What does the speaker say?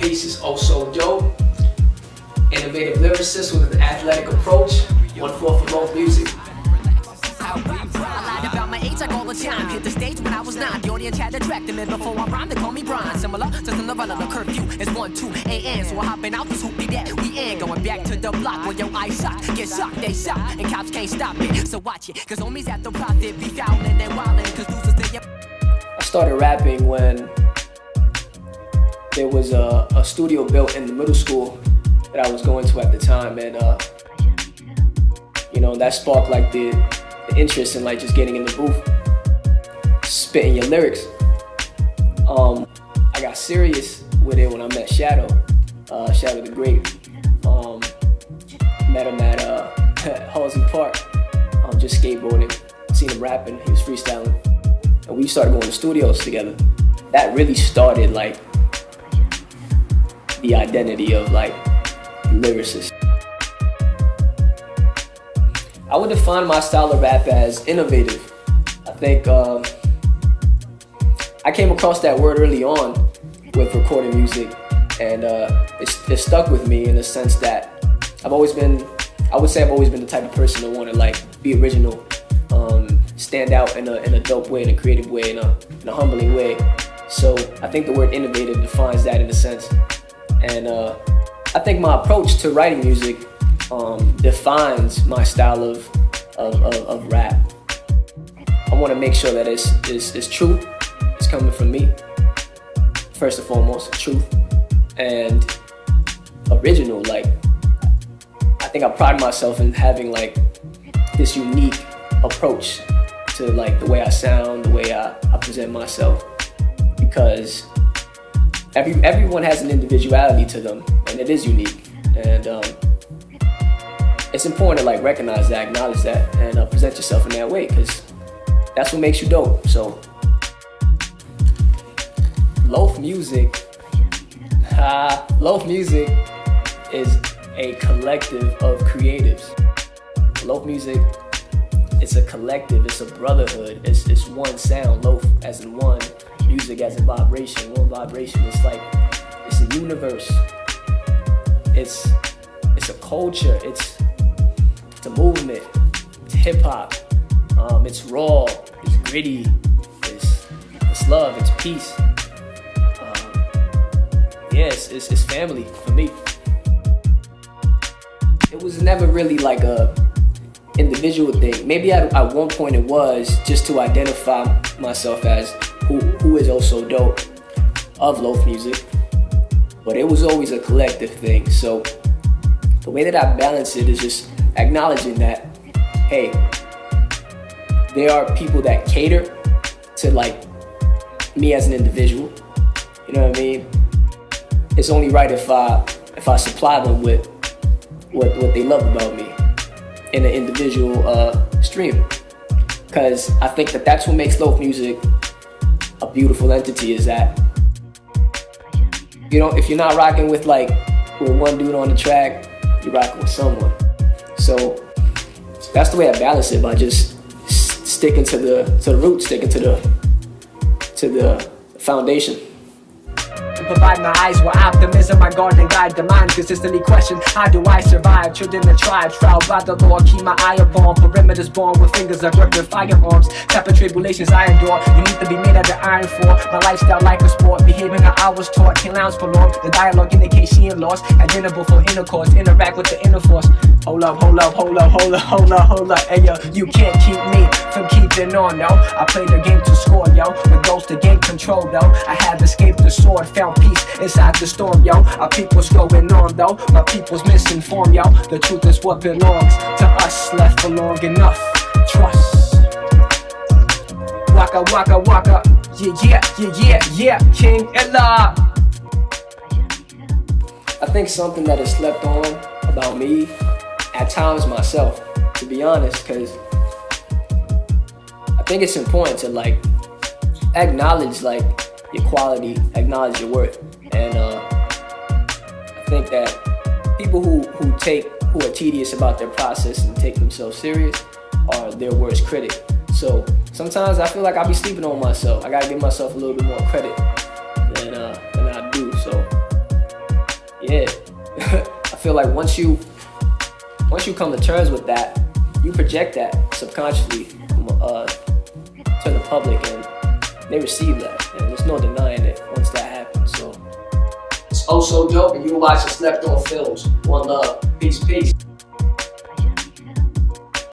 Peace is Oso Dope. Innovative lyricist with an athletic approach. 1-4 for both music. I lied about my age like all the time. Hit the stage when I was 9. The audience had attracted me before I rhymed. They call me Brian. Similar to the Loretta, the curfew is 1-2 a.m. So we're hopping out this hoopty that we ain't going back to the block where your eyes shot. Get shocked, they shot, and cops can't stop it. So watch it, cause homies at the profit be fouling and wildin', cause losers stay up. I started rapping when there was a studio built in the middle school that I was going to at the time, and that sparked like the interest in like just getting in the booth, spitting your lyrics. I got serious with it when I met Shadow the Great. Met him at Halsey Park, just skateboarding, seen him rapping, he was freestyling, and we started going to studios together. That really started like the identity of like lyricist. I would define my style of rap as innovative. I think I came across that word early on with recording music, and it stuck with me in the sense that I would say I've always been the type of person to want to like be original, stand out in a dope way, in a creative way, in a humbling way. So I think the word innovative defines that in a sense, and I think my approach to writing music defines my style of rap. I want to make sure that it's true, it's coming from me, first and foremost, truth, and original. Like, I think I pride myself in having like this unique approach to like the way I sound, the way I present myself, because everyone has an individuality to them, and it is unique, and it's important to like recognize that, acknowledge that, and present yourself in that way, because that's what makes you dope. So loaf music is a collective of creatives. Loaf music, it's a collective, it's a brotherhood, it's one sound, loaf as in one, music as in vibration, one vibration. It's like, it's a universe, it's a culture, it's a movement, it's hip hop, it's raw, it's gritty, it's love, it's peace. It's family for me. It was never really like a individual thing. Maybe at one point it was, just to identify myself as who is Oso Dope of loaf music, but it was always a collective thing. So the way that I balance it is just acknowledging that, hey, there are people that cater to like me as an individual. You know what I mean? It's only right if I supply them with what they love about me in an individual stream, because I think that that's what makes loaf music a beautiful entity. Is that, if you're not rocking with one dude on the track, you're rocking with someone. So that's the way I balance it, by just sticking to the roots, sticking to the foundation. Provide my eyes with optimism, my guard and guide the mind. Consistently question, how do I survive? Children of tribes, trial by the law, keep my eye upon perimeters born with fingers of gripping firearms. Type of tribulations I endure, you need to be made out of iron for. My lifestyle like a sport, behaving how I was taught. Can't lounge for long, the dialogue indicates she in loss. Identical for intercourse, interact with the inner force. Hold up, hey yo, you can't keep me from keeping on, yo. I play the game to score, yo, with goals to gain control, yo. I have escaped the sword, found peace inside the storm, yo. Our people's going on, though, my people's misinformed, yo. The truth is what belongs to us, left for long enough. Trust. Waka waka waka, yeah, King Ella. I think something that is slept on about me, at times myself, to be honest, because I think it's important to acknowledge your quality, acknowledge your worth, and I think that people who are tedious about their process and take themselves serious are their worst critic. So sometimes I feel like I be sleeping on myself. I gotta give myself a little bit more credit than I do. So yeah, I feel like once you come to terms with that, you project that subconsciously to the public, and they receive that, and there's no denying it once that happens. So it's Oso Dope, and you watch the Slept On Films. One love, peace, peace.